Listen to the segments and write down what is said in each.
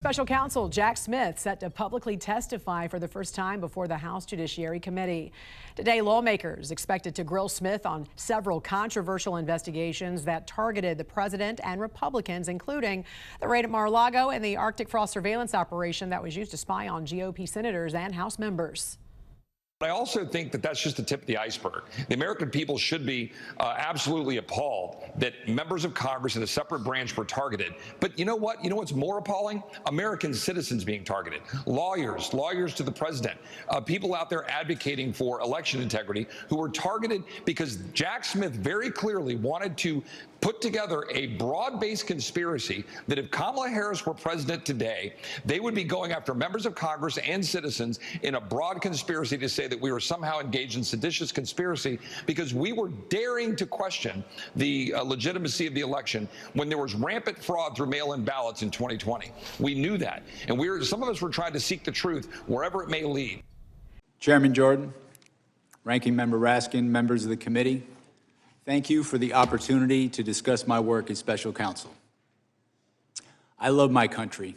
Special Counsel Jack Smith set to publicly testify for the first time before the House Judiciary Committee. Today, lawmakers expected to grill Smith on several controversial investigations that targeted the president and Republicans, including the raid at Mar-a-Lago and the Arctic frost surveillance operation that was used to spy on GOP senators and House members. I also think that that's just the tip of the iceberg. The American people should be absolutely appalled that members of Congress in a separate branch were targeted. But you know what? You know what's more appalling? American citizens being targeted. Lawyers to the president, people out there advocating for election integrity who were targeted because Jack Smith very clearly wanted to put together a broad-based conspiracy that if Kamala Harris were president today, they would be going after members of Congress and citizens in a broad conspiracy to say that we were somehow engaged in seditious conspiracy because we were daring to question the legitimacy of the election when there was rampant fraud through mail-in ballots in 2020. We knew that. And some of us were trying to seek the truth wherever it may lead. Chairman Jordan, Ranking Member Raskin, members of the committee, thank you for the opportunity to discuss my work as special counsel. I love my country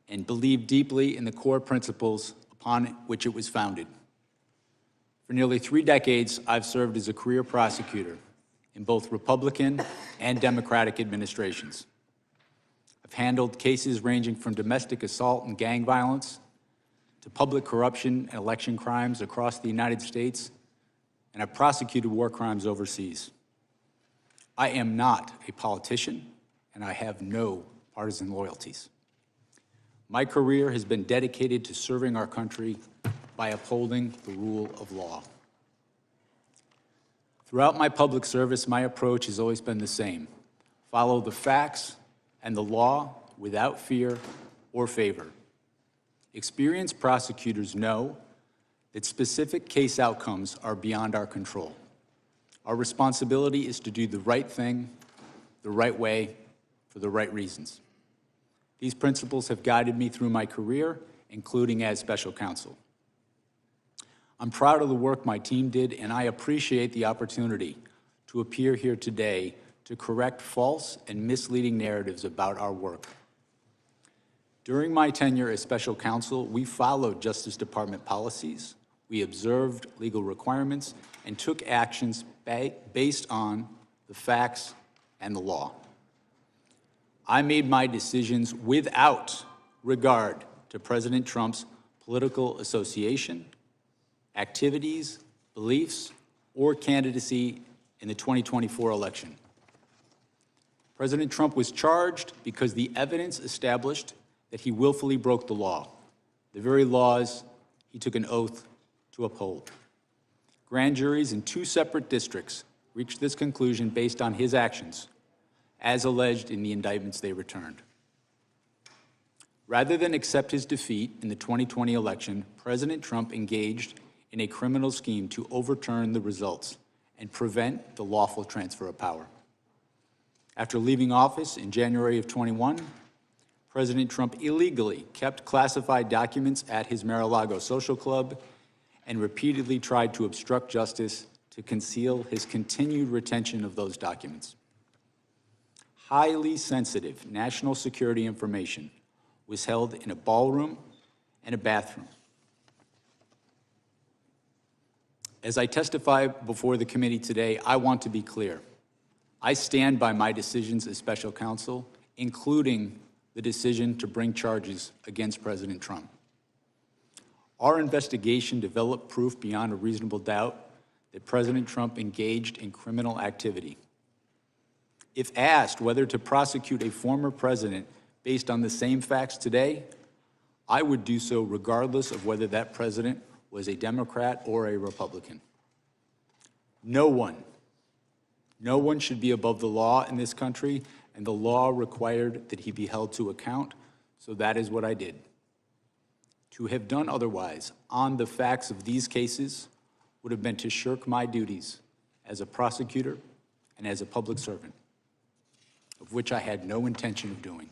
and believe deeply in the core principles upon which it was founded. For nearly 3 decades, I've served as a career prosecutor in both Republican and Democratic administrations. I've handled cases ranging from domestic assault and gang violence to public corruption and election crimes across the United States, and I've prosecuted war crimes overseas. I am not a politician, and I have no partisan loyalties. My career has been dedicated to serving our country by upholding the rule of law. Throughout my public service, my approach has always been the same: follow the facts and the law without fear or favor. Experienced prosecutors know that specific case outcomes are beyond our control. Our responsibility is to do the right thing, the right way, for the right reasons. These principles have guided me through my career, including as special counsel. I'm proud of the work my team did, and I appreciate the opportunity to appear here today to correct false and misleading narratives about our work. During my tenure as special counsel, we followed Justice Department policies. We observed legal requirements and took actions based on the facts and the law. I made my decisions without regard to President Trump's political association, activities, beliefs, or candidacy in the 2024 election. President Trump was charged because the evidence established that he willfully broke the law, the very laws he took an oath to uphold. Grand juries in 2 separate districts reached this conclusion based on his actions, as alleged in the indictments they returned. Rather than accept his defeat in the 2020 election, President Trump engaged in a criminal scheme to overturn the results and prevent the lawful transfer of power. After leaving office in January of 21, President Trump illegally kept classified documents at his Mar-a-Lago social club and repeatedly tried to obstruct justice to conceal his continued retention of those documents. Highly sensitive national security information was held in a ballroom and a bathroom. As I testify before the committee today, I want to be clear. I stand by my decisions as special counsel, including the decision to bring charges against President Trump. Our investigation developed proof beyond a reasonable doubt that President Trump engaged in criminal activity. If asked whether to prosecute a former president based on the same facts today, I would do so regardless of whether that president was a Democrat or a Republican. No one should be above the law in this country, and the law required that he be held to account, so that is what I did. To have done otherwise on the facts of these cases would have been to shirk my duties as a prosecutor and as a public servant, of which I had no intention of doing.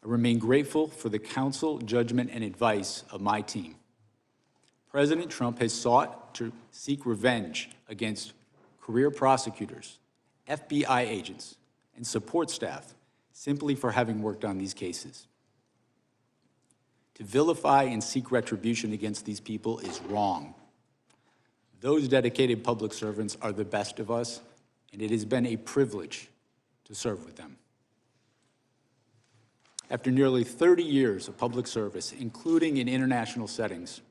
I remain grateful for the counsel, judgment, and advice of my team. President Trump has sought to seek revenge against career prosecutors, FBI agents, and support staff simply for having worked on these cases. To vilify and seek retribution against these people is wrong. Those dedicated public servants are the best of us, and it has been a privilege to serve with them. After nearly 30 years of public service, including in international settings,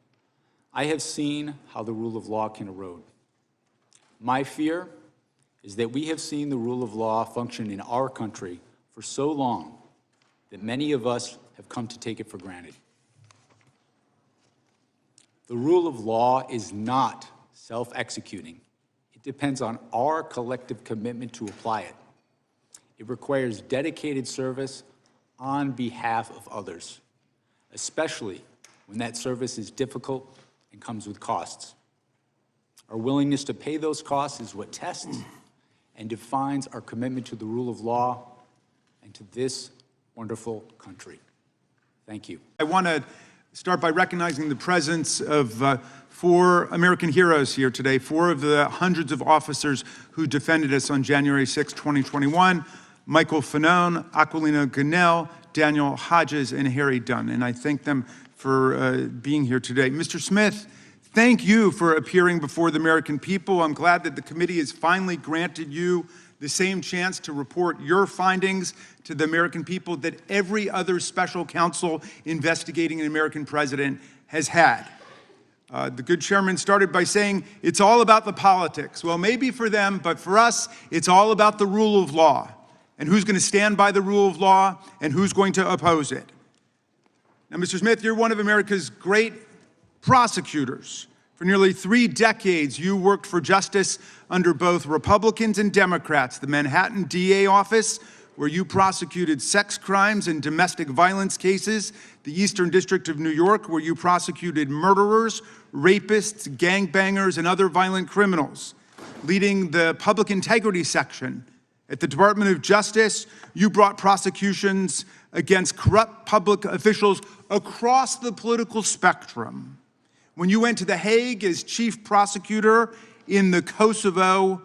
I have seen how the rule of law can erode. My fear is that we have seen the rule of law function in our country for so long that many of us have come to take it for granted. The rule of law is not self-executing. It depends on our collective commitment to apply it. It requires dedicated service on behalf of others, especially when that service is difficult and comes with costs. Our willingness to pay those costs is what tests and defines our commitment to the rule of law and to this wonderful country. Thank you. I want to start by recognizing the presence of 4 American heroes here today, 4 of the hundreds of officers who defended us on January 6, 2021, Michael Fanone, Aquilino Gunnell, Daniel Hodges, and Harry Dunn. And I thank them for being here today. Mr. Smith, thank you for appearing before the American people. I'm glad that the committee has finally granted you the same chance to report your findings to the American people that every other special counsel investigating an American president has had. The good chairman started by saying, it's all about the politics. Well, maybe for them, but for us, it's all about the rule of law and who's going to stand by the rule of law and who's going to oppose it. Now, Mr. Smith, you're one of America's great prosecutors. For nearly 3 decades, you worked for justice under both Republicans and Democrats. The Manhattan DA office, where you prosecuted sex crimes and domestic violence cases. The Eastern District of New York, where you prosecuted murderers, rapists, gangbangers, and other violent criminals. Leading the public integrity section at the Department of Justice, you brought prosecutions against corrupt public officials across the political spectrum. When you went to The Hague as chief prosecutor in the Kosovo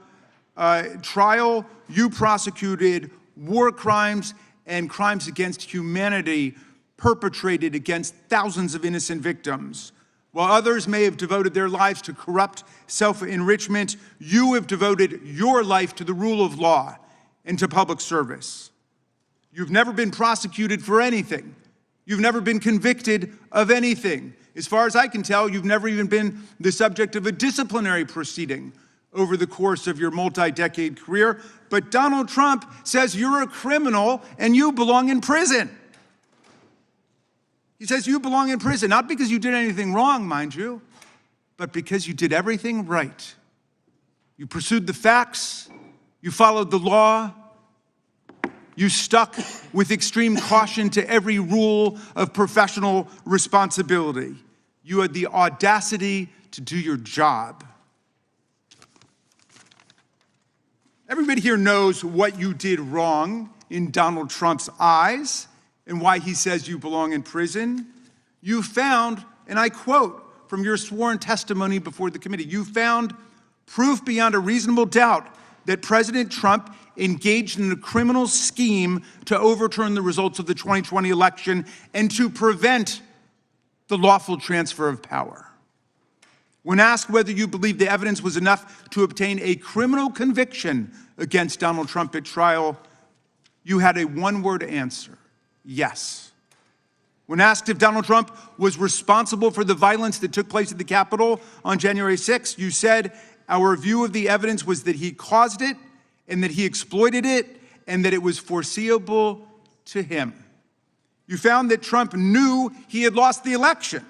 trial, you prosecuted war crimes and crimes against humanity perpetrated against thousands of innocent victims. While others may have devoted their lives to corrupt self-enrichment, you have devoted your life to the rule of law and to public service. You've never been prosecuted for anything. You've never been convicted of anything. As far as I can tell, you've never even been the subject of a disciplinary proceeding over the course of your multi-decade career. But Donald Trump says you're a criminal and you belong in prison. He says you belong in prison, not because you did anything wrong, mind you, but because you did everything right. You pursued the facts, you followed the law, you stuck with extreme caution to every rule of professional responsibility. You had the audacity to do your job. Everybody here knows what you did wrong in Donald Trump's eyes and why he says you belong in prison. You found, and I quote from your sworn testimony before the committee, you found proof beyond a reasonable doubt that President Trump engaged in a criminal scheme to overturn the results of the 2020 election and to prevent the lawful transfer of power. When asked whether you believe the evidence was enough to obtain a criminal conviction against Donald Trump at trial, you had a one-word answer: yes. When asked if Donald Trump was responsible for the violence that took place at the Capitol on January 6th, you said, our view of the evidence was that he caused it and that he exploited it and that it was foreseeable to him. You found that Trump knew he had lost the election.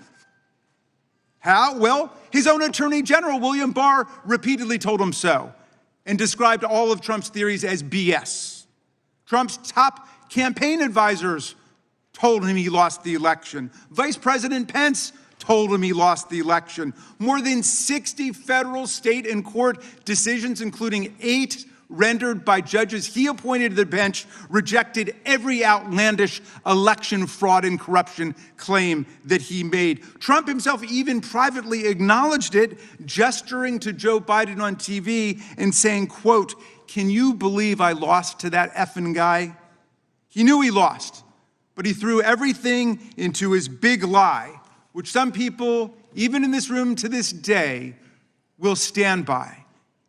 How? Well, his own Attorney General, William Barr, repeatedly told him so and described all of Trump's theories as BS. Trump's top campaign advisors told him he lost the election. Vice President Pence told him he lost the election. More than 60 federal, state, and court decisions, including 8 rendered by judges he appointed to the bench, rejected every outlandish election fraud and corruption claim that he made. Trump himself even privately acknowledged it, gesturing to Joe Biden on TV and saying, quote, "Can you believe I lost to that effing guy?" He knew he lost, but he threw everything into his big lie, which some people, even in this room to this day, will stand by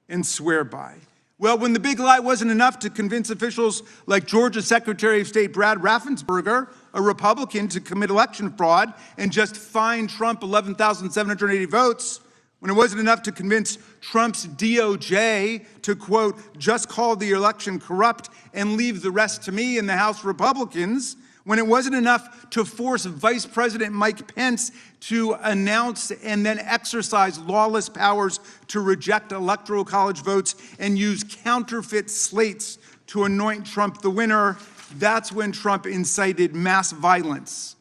and swear by. Well, when the big lie wasn't enough to convince officials like Georgia Secretary of State Brad Raffensperger, a Republican, to commit election fraud and just fine Trump 11,780 votes, when it wasn't enough to convince Trump's DOJ to, quote, just call the election corrupt and leave the rest to me and the House Republicans, when it wasn't enough to force Vice President Mike Pence to announce and then exercise lawless powers to reject Electoral College votes and use counterfeit slates to anoint Trump the winner, that's when Trump incited mass violence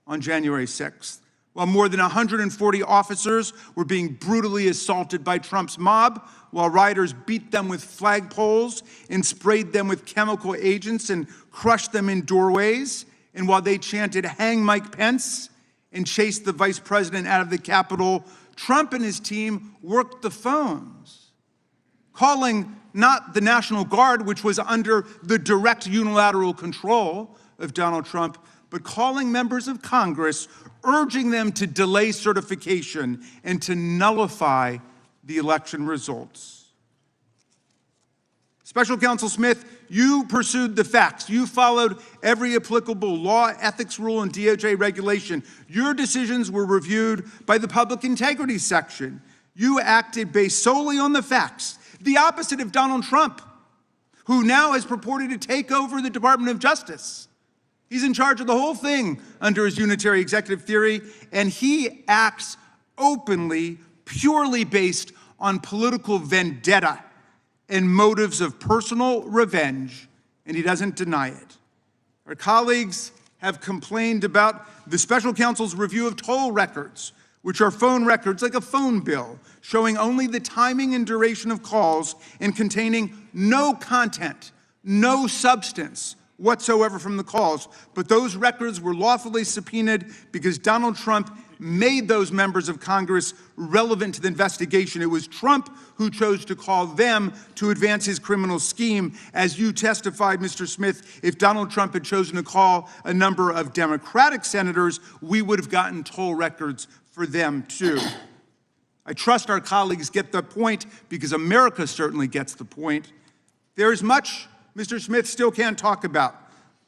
on January 6th. While more than 140 officers were being brutally assaulted by Trump's mob, while rioters beat them with flagpoles and sprayed them with chemical agents and crushed them in doorways, and while they chanted, "Hang Mike Pence," and chased the vice president out of the Capitol, Trump and his team worked the phones, calling not the National Guard, which was under the direct unilateral control of Donald Trump, but calling members of Congress, urging them to delay certification and to nullify the election results. Special Counsel Smith, you pursued the facts. You followed every applicable law, ethics rule, and DOJ regulation. Your decisions were reviewed by the Public Integrity Section. You acted based solely on the facts, the opposite of Donald Trump, who now has purported to take over the Department of Justice. He's in charge of the whole thing under his unitary executive theory, and he acts openly, purely based on political vendetta and motives of personal revenge, and he doesn't deny it. Our colleagues have complained about the special counsel's review of toll records, which are phone records like a phone bill, showing only the timing and duration of calls and containing no content, no substance whatsoever from the calls. But those records were lawfully subpoenaed because Donald Trump made those members of Congress relevant to the investigation. It was Trump who chose to call them to advance his criminal scheme. As you testified, Mr. Smith, if Donald Trump had chosen to call a number of Democratic senators, we would have gotten toll records for them too. I trust our colleagues get the point because America certainly gets the point. There is much Mr. Smith still can't talk about,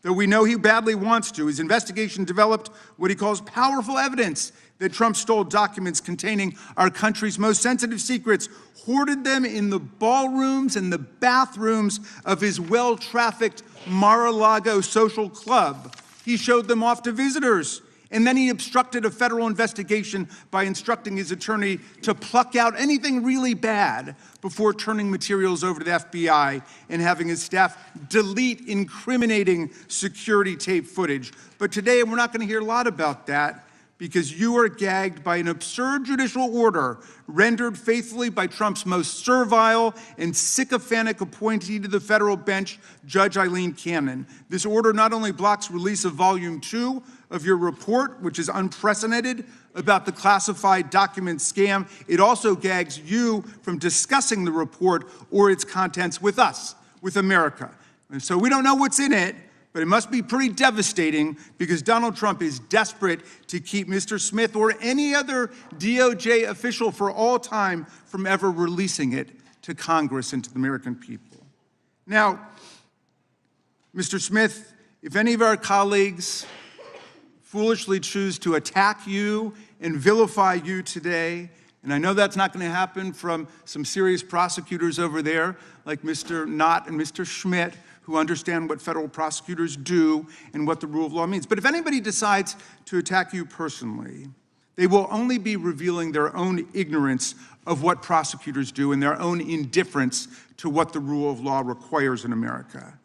though we know he badly wants to. His investigation developed what he calls powerful evidence that Trump stole documents containing our country's most sensitive secrets, hoarded them in the ballrooms and the bathrooms of his well-trafficked Mar-a-Lago social club. He showed them off to visitors. And then he obstructed a federal investigation by instructing his attorney to pluck out anything really bad before turning materials over to the FBI and having his staff delete incriminating security tape footage. But today we're not going to hear a lot about that because you are gagged by an absurd judicial order rendered faithfully by Trump's most servile and sycophantic appointee to the federal bench, Judge Eileen Cannon. This order not only blocks release of Volume 2 of your report, which is unprecedented, about the classified document scam, it also gags you from discussing the report or its contents with us, with America. And so we don't know what's in it, but it must be pretty devastating because Donald Trump is desperate to keep Mr. Smith or any other DOJ official for all time from ever releasing it to Congress and to the American people. Now, Mr. Smith, if any of our colleagues foolishly choose to attack you and vilify you today, and I know that's not going to happen from some serious prosecutors over there like Mr. Knott and Mr. Schmidt, who understand what federal prosecutors do and what the rule of law means. But if anybody decides to attack you personally, they will only be revealing their own ignorance of what prosecutors do and their own indifference to what the rule of law requires in America.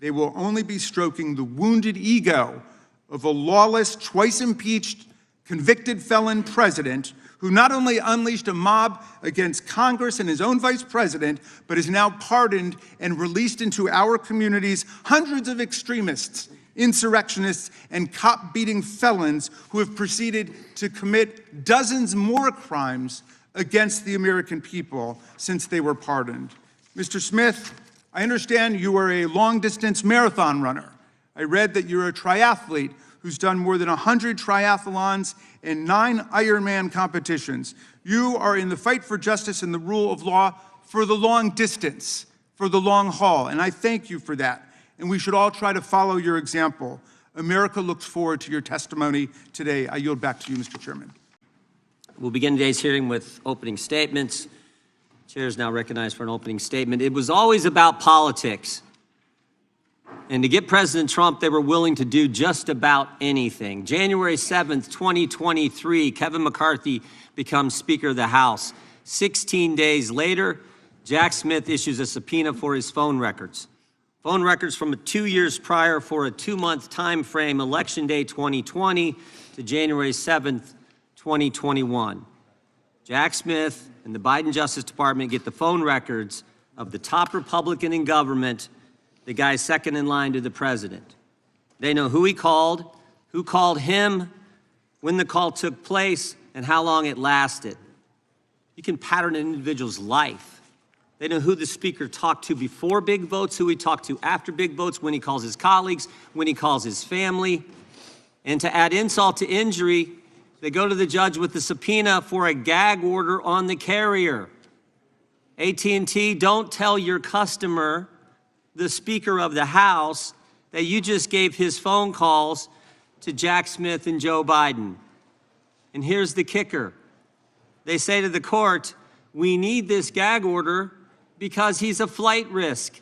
They will only be stroking the wounded ego of a lawless, twice-impeached, convicted felon president who not only unleashed a mob against Congress and his own vice president, but is now pardoned and released into our communities hundreds of extremists, insurrectionists, and cop-beating felons who have proceeded to commit dozens more crimes against the American people since they were pardoned. Mr. Smith, I understand you are a long-distance marathon runner. I read that you're a triathlete who's done more than 100 triathlons and 9 Ironman competitions. You are in the fight for justice and the rule of law for the long distance, for the long haul, and I thank you for that. And we should all try to follow your example. America looks forward to your testimony today. I yield back to you, Mr. Chairman. We'll begin today's hearing with opening statements. Chair is now recognized for an opening statement. It was always about politics. And to get President Trump, they were willing to do just about anything. January 7th, 2023, Kevin McCarthy becomes Speaker of the House. 16 days later, Jack Smith issues a subpoena for his phone records. Phone records from 2 years prior for a 2-month time frame, Election Day 2020 to January 7th, 2021. Jack Smith and the Biden Justice Department get the phone records of the top Republican in government, the guy second in line to the president. They know who he called, who called him, when the call took place, and how long it lasted. You can pattern an individual's life. They know who the speaker talked to before big votes, who he talked to after big votes, when he calls his colleagues, when he calls his family. And to add insult to injury, they go to the judge with the subpoena for a gag order on the carrier. AT&T, don't tell your customer, the Speaker of the House, that you just gave his phone calls to Jack Smith and Joe Biden. And here's the kicker. They say to the court, we need this gag order because he's a flight risk.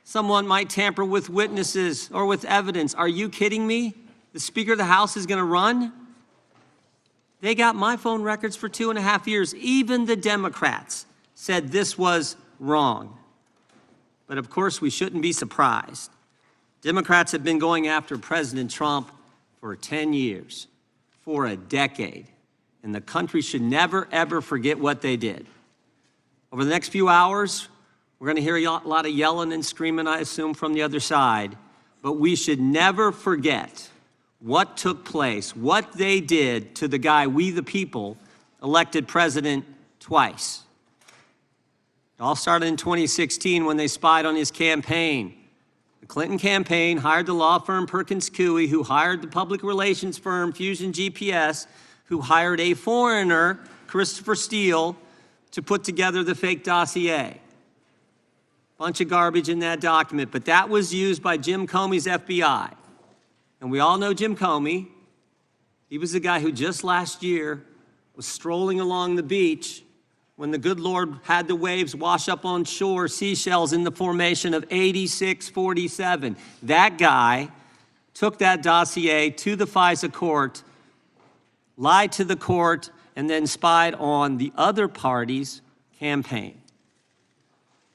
Someone might tamper with witnesses or with evidence. Are you kidding me? The Speaker of the House is going to run? They got my phone records for 2.5 years. Even the Democrats said this was wrong. But of course, we shouldn't be surprised. Democrats have been going after President Trump for 10 years, for a decade. And the country should never, ever forget what they did. Over the next few hours, we're going to hear a lot of yelling and screaming, I assume, from the other side. But we should never forget what took place, what they did to the guy, we the people, elected president twice. It all started in 2016 when they spied on his campaign. The Clinton campaign hired the law firm Perkins Coie, who hired the public relations firm Fusion GPS, who hired a foreigner, Christopher Steele, to put together the fake dossier. Bunch of garbage in that document, but that was used by Jim Comey's FBI. And we all know Jim Comey. He was the guy who just last year was strolling along the beach when the good Lord had the waves wash up on shore seashells in the formation of 8647. That guy took that dossier to the FISA court, lied to the court, and then spied on the other party's campaign.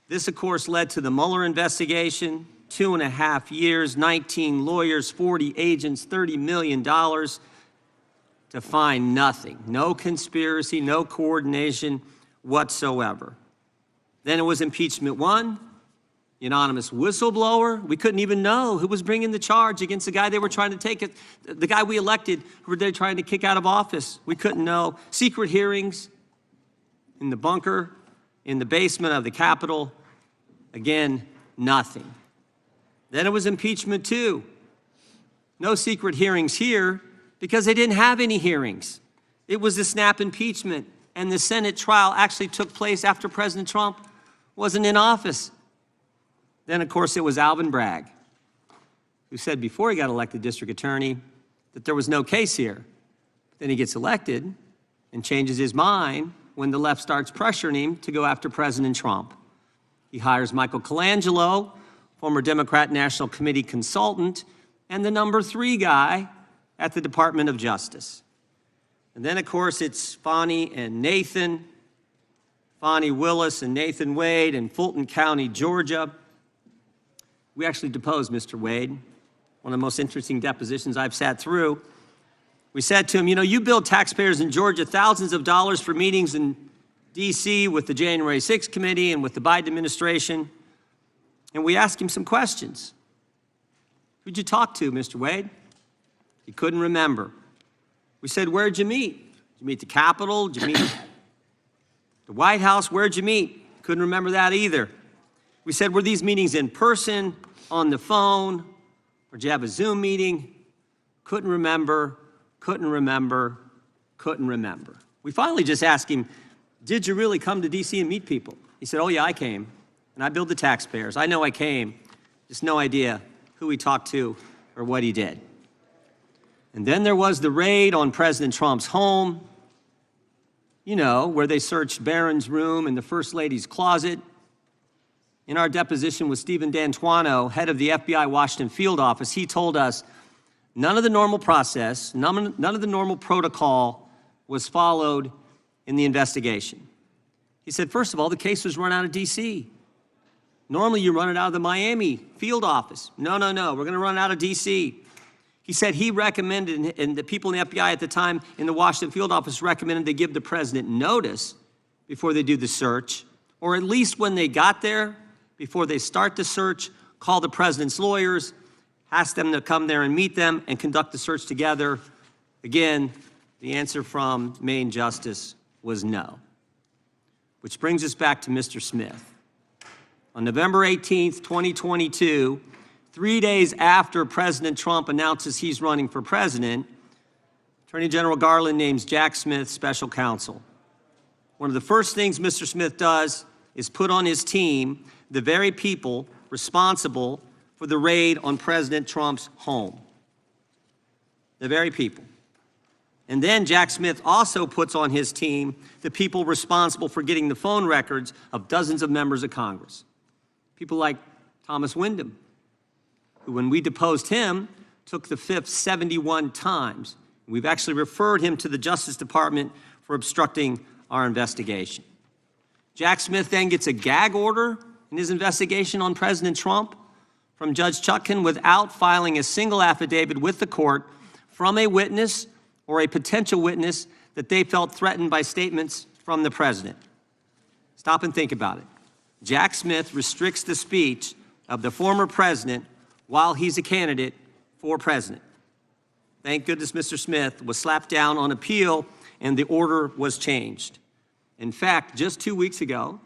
This, of course, led to the Mueller investigation, 2.5 years, 19 lawyers, 40 agents, $30 million to find nothing. No conspiracy, no coordination whatsoever. Then it was impeachment 1, the anonymous whistleblower. We couldn't even know who was bringing the charge against the guy they were trying to take it, the guy we elected, who were they trying to kick out of office. We couldn't know. Secret hearings in the bunker, in the basement of the Capitol. Again, nothing. Then it was impeachment 2. No secret hearings here because they didn't have any hearings. It was a snap impeachment, and the Senate trial actually took place after President Trump wasn't in office. Then, of course, it was Alvin Bragg, who said before he got elected district attorney that there was no case here. Then he gets elected and changes his mind when the left starts pressuring him to go after President Trump. He hires Michael Colangelo, former Democrat National Committee consultant, and the number 3 guy at the Department of Justice. And then, of course, it's Fani and Nathan, Fani Willis and Nathan Wade in Fulton County, Georgia. We actually deposed Mr. Wade, one of the most interesting depositions I've sat through. We said to him, you know, you billed taxpayers in Georgia thousands of dollars for meetings in D.C. with the January 6th committee and with the Biden administration. And we asked him some questions. Who'd you talk to, Mr. Wade? He couldn't remember. We said, where'd you meet? Did you meet the Capitol? Did you meet the White House? Where'd you meet? Couldn't remember that either. We said, were these meetings in person, on the phone, Or did you have a Zoom meeting? Couldn't remember, couldn't remember, couldn't remember. We finally just asked him, did you really come to D.C. and meet people? He said, oh yeah, I came, and I billed the taxpayers. I know I came, just no idea who he talked to or what he did. And then there was the raid on President Trump's home, you know, where they searched Barron's room and the First Lady's closet. In our deposition with Stephen D'Antuono, head of the FBI Washington field office, he told us none of the normal process, none of the normal protocol was followed in the investigation. He said, first of all, the case was run out of D.C. Normally you run it out of the Miami field office. No, we're going to run it out of D.C. He said he recommended, and the people in the FBI at the time in the Washington field office recommended they give the president notice before they do the search, or at least when they got there, before they start the search, call the president's lawyers, ask them to come there and meet them and conduct the search together. Again, the answer from Maine Justice was no. Which brings us back to Mr. Smith. On November 18th, 2022, 3 days after President Trump announces he's running for president, Attorney General Garland names Jack Smith special counsel. One of the first things Mr. Smith does is put on his team the very people responsible for the raid on President Trump's home. The very people. And then Jack Smith also puts on his team the people responsible for getting the phone records of dozens of members of Congress. People like Thomas Wyndham, who, when we deposed him, took the fifth 71 times. We've actually referred him to the Justice Department for obstructing our investigation. Jack Smith then gets a gag order in his investigation on President Trump from Judge Chutkan without filing a single affidavit with the court from a witness or a potential witness that they felt threatened by statements from the president. Stop and think about it. Jack Smith restricts the speech of the former president while he's a candidate for president. Thank goodness Mr. Smith was slapped down on appeal and the order was changed. In fact, just 2 weeks ago,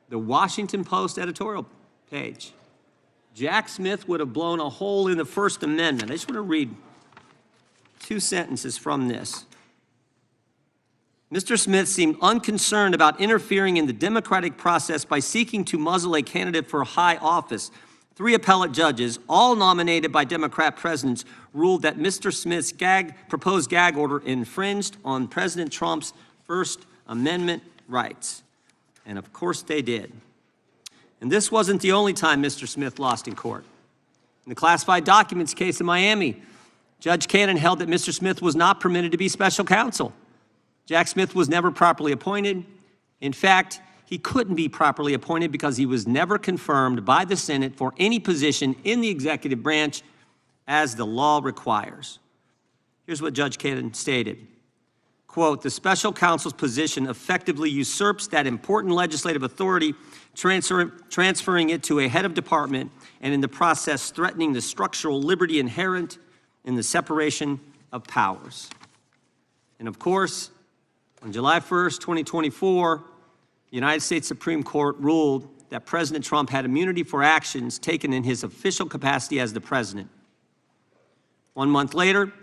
the Washington Post editorial page, Jack Smith would have blown a hole in the First Amendment. I just want to read 2 sentences from this. Mr. Smith seemed unconcerned about interfering in the democratic process by seeking to muzzle a candidate for high office. 3 appellate judges, all nominated by Democrat presidents, ruled that Mr. Smith's proposed gag order infringed on President Trump's First Amendment rights. And of course they did. And this wasn't the only time Mr. Smith lost in court. In the classified documents case in Miami, Judge Cannon held that Mr. Smith was not permitted to be special counsel. Jack Smith was never properly appointed. In fact, he couldn't be properly appointed because he was never confirmed by the Senate for any position in the executive branch as the law requires. Here's what Judge Cannon stated. Quote, the special counsel's position effectively usurps that important legislative authority, transferring it to a head of department and in the process threatening the structural liberty inherent in the separation of powers. And of course, on July 1st, 2024, the United States Supreme Court ruled that President Trump had immunity for actions taken in his official capacity as the president. 1 month later,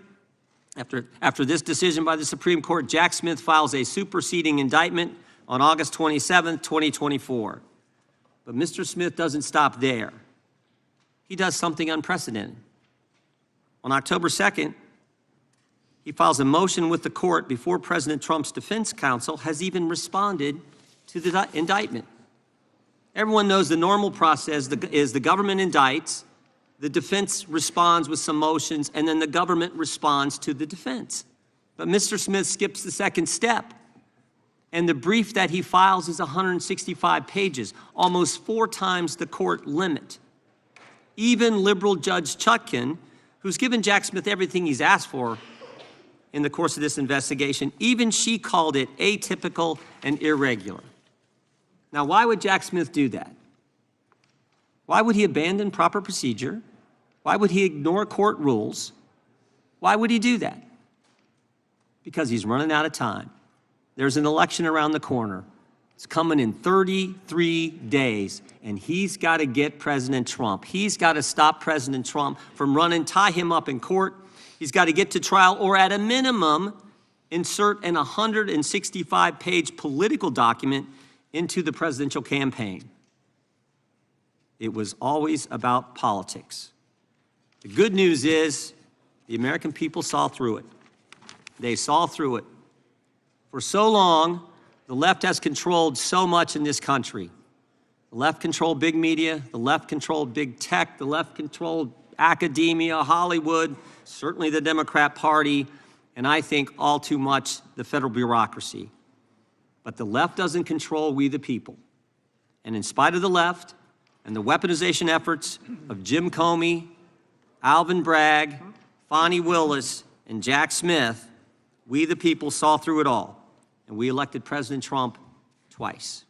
after this decision by the Supreme Court, Jack Smith files a superseding indictment on August 27, 2024. But Mr. Smith doesn't stop there. He does something unprecedented. On October 2nd, he files a motion with the court before President Trump's defense counsel has even responded to the indictment. Everyone knows the normal process is the government indicts, the defense responds with some motions, and then the government responds to the defense. But Mr. Smith skips the second step. And the brief that he files is 165 pages, almost 4 times the court limit. Even liberal Judge Chutkan, who's given Jack Smith everything he's asked for in the course of this investigation, even she called it atypical and irregular. Now, why would Jack Smith do that? Why would he abandon proper procedure? Why would he ignore court rules? Why would he do that? Because he's running out of time. There's an election around the corner. It's coming in 33 days, and he's got to get President Trump. He's got to stop President Trump from running, tie him up in court. He's got to get to trial, or at a minimum, insert an 165-page political document into the presidential campaign. It was always about politics. The good news is the American people saw through it. They saw through it. For so long, the left has controlled so much in this country. The left controlled big media, the left controlled big tech, the left controlled academia, Hollywood, certainly the Democrat Party, and I think all too much the federal bureaucracy. But the left doesn't control we the people. And in spite of the left and the weaponization efforts of Jim Comey, Alvin Bragg, Fani Willis, and Jack Smith, we the people saw through it all, and we elected President Trump twice.